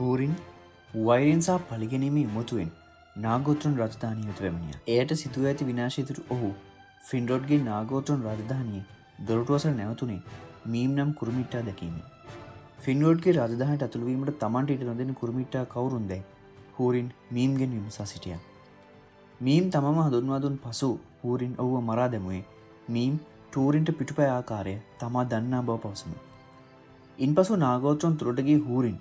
හූරින් වෛරයෙන් සහ පළිගැනීමේ උමතුවෙන් නාගෝත්‍රන් රජධානිය වෙත පැමිණියා. එයට සිදුව ඇති විනාශය දුටු ඔහු ෆින්රොඩ්ගේ නාගෝත්‍රන් රජධානියේ දොරටු අසල නැවතුනේ මීම් නම් කුරුමිට්ටා දැකීමෙන්. ෆින්රොඩ්ගේ රජධානියට ඇතුළු වීමට තමන්ට ඉඩ නොදෙන කුරුමිට්ටා කවුරුන්දැයි හූරින් මීම්ගෙන් විමසා සිටියා. මීම් තමම හඳුන්වා දුන් පසු හූරින් ඔහුව මරා දැමුවේ මීම් ටූරින්ට පිටුපය ආකාරය තමා දන්නා බව පවසමු. ඉන්පසු නාගෝත්‍රන් තුරට ගිය හූරින්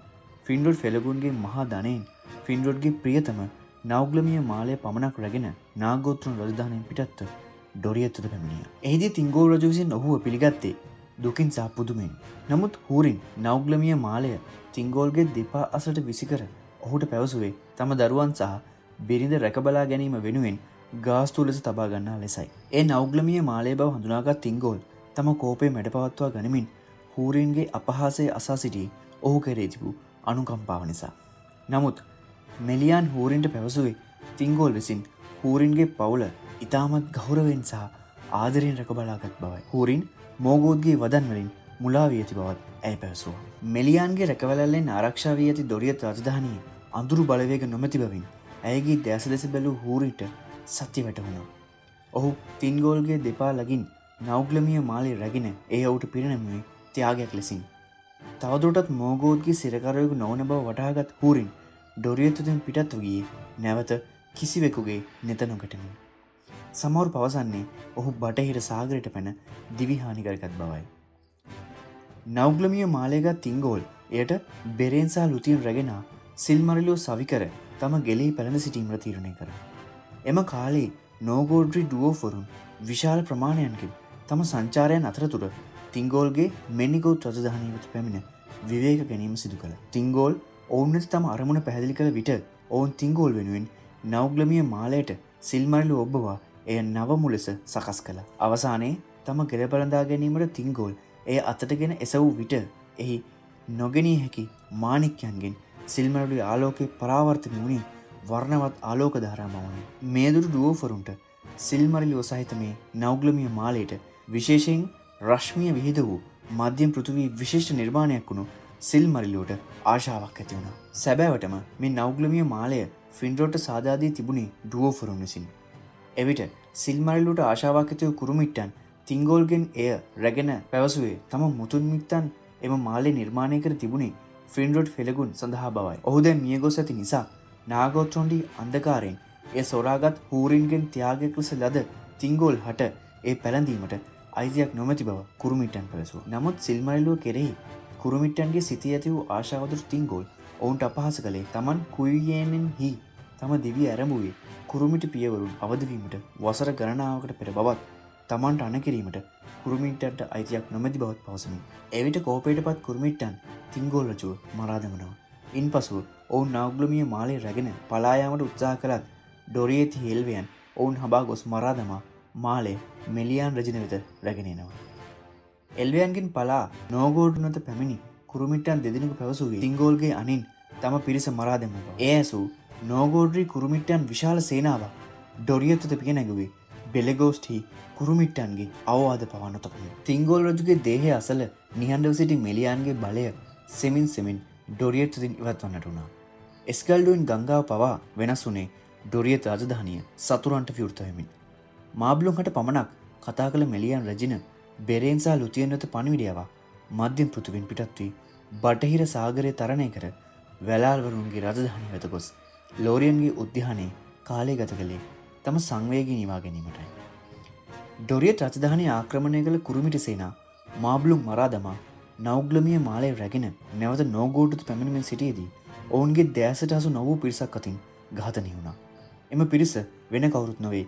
ෆින්රොඩ් ෆෙලගුන්ගේ මහා ධනයෙන් ෆින්රොඩ්ගේ ප්‍රියතම නෞග්ලමිය මාලය පමණක් රැගෙන නාගෝත්‍රන් රජධානයෙන් පිටත්ව ඩොරියත් වෙත පැමිණියා. එහිදී තිංගෝල් රජු විසින් ඔහුව පිළිගත්තේ දුකින් සහ පුදුමෙන්. නමුත් හූරින් නෞග්ලමිය මාලය තිංගෝල්ගේ දෙපා අසලට විසිකර ඔහුට පැවසුවේ තම දරුවන් සහ බිරිඳ රැකබලා ගැනීම වෙනුවෙන් ගාස්තු ලෙස තබා ගන්නා ලෙසයි. ඒ නෞග්ලමිය මාලය බව හඳුනාගත් තිංගෝල් තම කෝපය මැඩපවත්වා ගනිමින් හූරින්ගේ අපහාසය අසා සිටි ඔහු කෙරේ තිබූ අනුකම්පාව නිසා. නමුත් මෙලියන් හූරින්ට පැවසුවේ තිංගෝල් විසින් හූරින්ගේ පවුල ඉතාමත් ගෞරවයෙන් සහ ආදරයෙන් රැකබලාගත් බවයි. හූරින් මෝගෝත්ගේ වදන් වලින් මුලා වී ඇති බවත් ඇය පැවසුවා. මෙලියන්ගේ රැකවැළල්ලෙන් ආරක්ෂා වී ඇති ඩොරියත් රජධානියේ අඳුරු බලවේග නොමැති බවින් ඇයගේ දැස දෙස බැලූ හූරිට සත්‍ය වැටහුණා. ඔහු තිංගෝල්ගේ දෙපා ළඟින් නෞග්ලමිය මාලය රැගෙන ඒ ඔහුට පිරිනැමුවේ ත්‍යාගයක් ලෙසින්. තවදුරටත් මෝගෝත්ගේ සිරකරුවෙකු නොවන බව වටහාගත් හූරින් ඩොරියත් වෙතින් පිටත්ව ගියේ නැවත කිසිවෙකුගේ නෙත නොගැටෙමින්. සමහරු පවසන්නේ ඔහු බටහිර සාගරයට පැන දිවි හානි කරගත් බවයි. නෞග්ලමිය මාලයගත් තිංගෝල් එයට බෙරෙන් සහ ලුතියන් රැගෙන සිල්මරිලෝ සවිකර තම ගෙලෙහි පැළඳ සිටීමට තීරණය කර. එම කාලේ නෝගෝඩ්රි ඩුවෝෆොරුන් විශාල ප්‍රමාණයන්කින් තම සංචාරයන් අතරතුර තිංගෝල්ගේ මෙනිගෝත් රජධානිය වෙත පැමිණ විවේක ගැනීම සිදු කළ. තිංගෝල් ඔවුන් වෙත තම අරමුණ පැහැදිලි කළ විට ඔවුන් තිංගෝල් වෙනුවෙන් නෞග්ලමිය මාලයට සිල්මරිලෝ ඔබ්බවා එය නවමු ලෙස සකස් කළා. අවසානයේ තම ගෙල බලඳා ගැනීමට තිංගෝල් එය අතටගෙන එසවූ විට එහි නොගෙනී හැකි මාණික්යන්ගෙන් සිල්මරිලුවේ ආලෝකයේ පරාවර්තනය වුණේ වර්ණවත් ආලෝක ධාරාවමයි. මේ දුටු ඩුවෝෆරුන්ට සිල්මරිලුව සහිත මේ නෞග්ලමිය මාලයට විශේෂයෙන් රශ්මිය විහිද වූ මධ්‍යම පෘථිවි විශේෂ නිර්මාණයක් වුණු සිල්මරිලුවට ආශාවක් ඇති වුණා. සැබෑවටම මේ නෞග්ලමිය මාලය ෆින්රොඩ්ට සාදා දී තිබුණේ ඩුවෝෆරුන් විසින්. එවිට සිල්මරිලුවට ආශාවක් ඇති වූ කුරුමිට්ටන් තිංගෝල්ගෙන් එය රැගෙන පැවසුවේ තම මුතුන් මිත්තන් එම මාලය නිර්මාණය කර තිබුණේ ෆින්රොඩ් ෆෙලගුන් සඳහා බවයි. ඔහු දැන් මියගොස් ඇති නිසා නාගෝත්‍රොන්ඩි අන්ධකාරයෙන් ඒ සොරාගත් හූරින්ගෙන් ත්‍යාගයක් ලෙස ලද තිංගෝල් හට ඒ පැළඳීමට අයිතියක් නොමැති බව කුරුමිට්ටන් පැවසුවා. නමුත් සිල්මරිලුව කෙරෙහි කුරුමිට්ටන්ගේ සිතේ ඇති වූ ආශාවදුරු තිංගෝල් ඔවුන්ට අපහාස කළේ තමන් කුයියේනෙන් හි තම දිවිය ඇරඹුවේ කුරුමිට පියවරුන් අවදවීමට වසර ගණනාවකට පෙර බවත් තමන්ට අනකිරීමට කුරුමිට්ටන්ට අයිතියක් නොමැති බවත් පවසමින්. එවිට කෝපයට පත් කුරුමිට්ටන් තිංගෝල් රජුව මරා දමනවා. ඉන්පසු ඔවුන් නෞග්ලමිය මාලය රැගෙන පලා යාමට උත්සාහ කළත් ඩොරියති හෙල්වියන් ඔවුන් හබා ගොස් මරා දමා මාලය මෙලියන් රජින වෙත රැගෙන එනවා. එල්වියන්ගෙන් පලා නෝගෝඩ් නැත පැමිණි කුරුමිට්ටන් දෙදෙනෙකු පැවසුවේ තිංගෝල්ගේ අනින් තම පිරිස මරා දැමුව බව. ඒ ඇසූ නෝගෝඩ්රි කුරුමිට්ටන් විශාල සේනාවක් ඩොරියත් වෙත පිය නැගුවේ බෙලෙගෝස්ටි කුරුමිට්ටන්ගේ අවවාද පවා නොතකමින්. තිංගෝල් රජුගේ දේහය අසල නිහඬව සිටි මෙලියන්ගේ බලය සෙමින් සෙමින් ඩොරියත් වෙතින් ඉවත් වන්නට වුණා. එස්කල්ඩුයින් ගංගාව පවා වෙනස් වුණේ ඩොරියත් රාජධානිය සතුරන්ට විවෘත වෙමින්. මාබ්ලුන්හට පමණක් කතා කළ මෙලියන් රජින බෙරෙන් සහ ලුතියන් වෙත පණිවිඩයවා මධ්‍යම පෘථිවියෙන් පිටත් වී බටහිර සාගරය තරණය කර වැලාල්වරුන්ගේ රජධානිය වෙත ගොස් ලෝරියන්ගේ උද්‍යානයේ කාලය ගත කළේ තම සංවේගී නිවා ගැනීමටයි. ඩොරියත් රජධානිය ආක්‍රමණය කළ කුරුමිට සේනා මාබ්ලුන් මරා දමා නෞග්ලමිය මාලය රැගෙන නැවත නෝගෝඩ්ට පැමිණෙමින් සිටියේදී ඔවුන්ගේ දැසට හසු නොවූ පිරිසක් අතින් ඝාතනය වුණා. එම පිරිස වෙන කවුරුත් නොවේ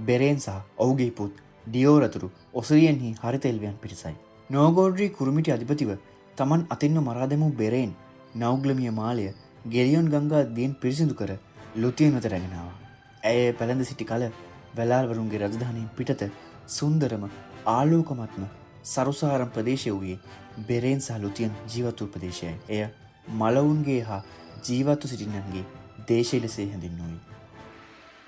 බෙරෙන් සහ ඔහුගේ පුත් ඩියෝර් අතුරු ඔසිරියන්හි හරිත එල්වියන් පිරිසයි. නෝගෝඩ්රි කුරුමිටි අධිපතිව තමන් අතින්ම මරා දැමූ බෙරෙන් නෞග්ලමිය මාලය ගෙලියොන් ගංගා දියෙන් පිරිසිදු කර ලුතියන් වෙත රැගෙන ආවා. ඇය පැළඳ සිටි කල වැලාල්වරුන්ගේ රජධානියෙන් පිටත සුන්දරම ආලෝකමත්ම සරුසාරම් ප්‍රදේශය වූයේ බෙරෙන් සහ ලුතියන් ජීවත් වූ ප්‍රදේශයයි. එය මලවුන්ගේ හා ජීවත්ව සිටින්නන්ගේ දේශය ලෙස හැඳින්වුවේ.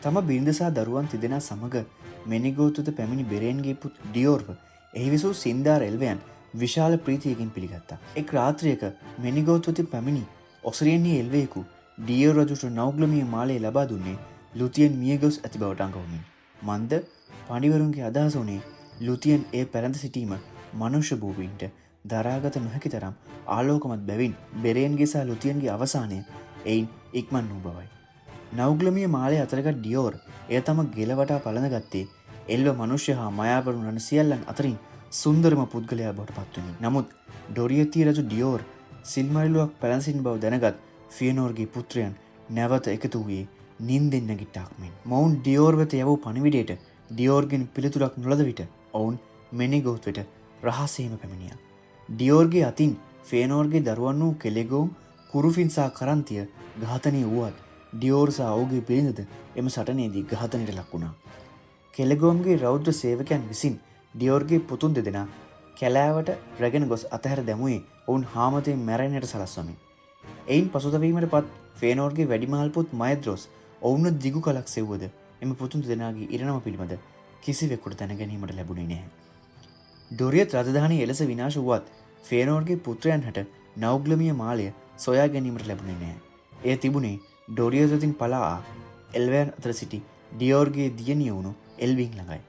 තම බිරිඳ සහ දරුවන් තිදෙනා සමග මෙනිගෝතුත පැමිණි බෙරෙන්ගේ පුත් ඩියෝර්ව එහි විසූ සින්දාර් එල්වයන් විශාල ප්‍රීතියකින් පිළිගත්තා. එක් රාත්‍රියක මෙනිගෝතුත පැමිණි ඔසරියන්නේ එල්වේකු ඩියෝ රජුට නෞග්ලමිය මාලය ලබා දුන්නේ ලුතියන් මියගොස් ඇති බවට අඟවමින්. මන්ද පඬිවරුන්ගේ අදහස වුණේ ලුතියන් ඒ පැළඳ සිටීම මනුෂ්‍ය භූමීන්ට දරාගත නොහැකි තරම් ආලෝකමත් බැවින් බෙරේන්ගේ සහ ලුතියන්ගේ අවසානය එයින් ඉක්මන් වූ බවයි. නෞග්ලමිය මාලය අතරගත් ඩියෝර් එය තම ගෙලවටා පළඳගත්තේ එල්ව මනුෂ්‍ය හා මයාවරුන් වන සියල්ලන් අතරින් සුන්දරම පුද්ගලයා බවට පත්වමින්. නමුත් ඩොරියතිය රජු ඩියෝර් සිල්මරිලුවක් පැළඳසින් බව දැනගත් ෆියනෝර්ගේ පුත්‍රයන් නැවත එකතු වූයේ නින්දෙන් නැගිට්ටාක් මෙන්. මොවුන් ඩියෝර් වෙත යවූ පණිවිඩයට ඩියෝර්ගෙන් පිළිතුරක් නොලද විට ඔවුන් මෙනිගෝත් වෙත රහසේම පැමිණියා. ඩියෝර්ගේ අතින් ෆේනෝර්ගේ දරුවන් වූ කෙලෙගෝම් කුරුෆින් සහ කරන්තිය ඝාතනය වුවත් ඩියෝර් සහ ඔහුගේ බිරිඳද එම සටනේදී ඝාතනයට ලක් වුණා. කෙලෙගෝම්ගේ රෞද්‍ර සේවකයන් විසින් ඩියෝර්ගේ පුතුන් දෙදෙනා කැලෑවට රැගෙන ගොස් අතහැර දැමුවේ ඔවුන් හාමතයෙන් මැරෙන්නට සලස්වමින්. එයින් පසුතැවීමට පත් ෆේනෝර්ගේ වැඩිමහල් පුත් මයද්‍රොස් ඔවුන් දිගු කලක් සෙව්වද එම පුතුන් දෙදෙනාගේ ඉරණම පිළිබඳ කිසිවෙකුට දැනගැනීමට ලැබුණේ නැහැ. ඩොරියත් රජධානී එලෙස විනාශ වුවත් ෆේනෝර්ගේ පුත්‍රයන් හට නෞග්ලමිය මාලය සොයා ගැනීමට ලැබුණේ නැහැ. එය තිබුණේ ඩොරියත් වෙතින් පලා එල්වෑන් අතර සිටි ඩියෝර්ගේ දියණිය වුණු එල්වින් ළඟයි.